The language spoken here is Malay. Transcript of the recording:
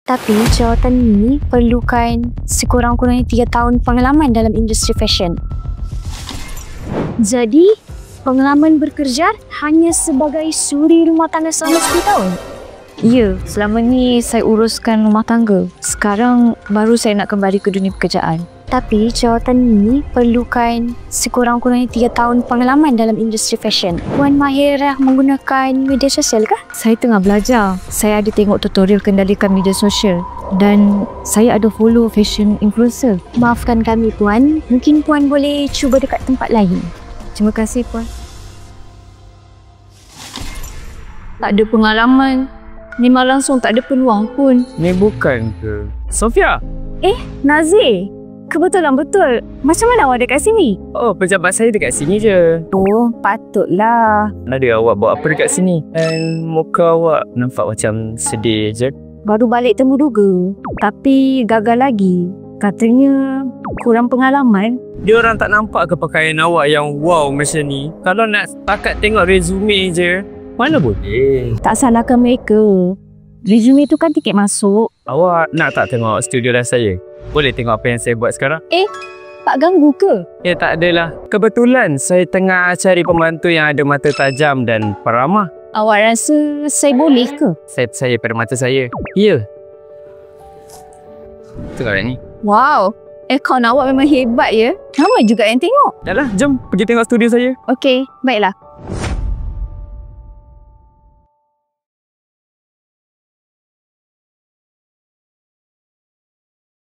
Tapi jawatan ini perlukan sekurang-kurangnya 3 tahun pengalaman dalam industri fashion. Jadi, pengalaman bekerja hanya sebagai suri rumah tangga selama 10 tahun? Ya, selama ni saya uruskan rumah tangga. Sekarang baru saya nak kembali ke dunia pekerjaan. Tapi jawatan ini perlukan sekurang-kurangnya 3 tahun pengalaman dalam industri fashion. Puan mahir menggunakan media sosial kah? Saya tengah belajar. Saya ada tengok tutorial kendalikan media sosial dan saya ada follow fashion influencer. Maafkan kami Puan, mungkin Puan boleh cuba dekat tempat lain. Terima kasih Puan. Tak ada pengalaman. Memang langsung tak ada peluang pun. Ni bukan ke Sofia? Nazir, kebetulan betul. Macam mana awak dekat sini? Oh, pejabat saya dekat sini je. Oh, patutlah. Ada awak buat apa dekat sini? Dan muka awak nampak macam sedih je. Baru balik temu duga, tapi gagal lagi. Katanya kurang pengalaman. Dia orang tak nampak ke pakaian awak yang wow macam ni? Kalau nak setakat tengok resume je, mana boleh. Tak salahkan mereka. Resume tu kan tiket masuk. Awak nak tak tengok studio live saya? Boleh tengok apa yang saya buat sekarang? Tak ganggu ke? Ya, tak adalah. Kebetulan saya tengah cari pembantu yang ada mata tajam dan peramah. Awak rasa saya boleh ke? Saya pada mata saya. Ya. Tengok ni. Wow, akaun awak memang hebat ya. Ramai juga yang tengok. Dah lah, jom pergi tengok studio saya. Okey, baiklah.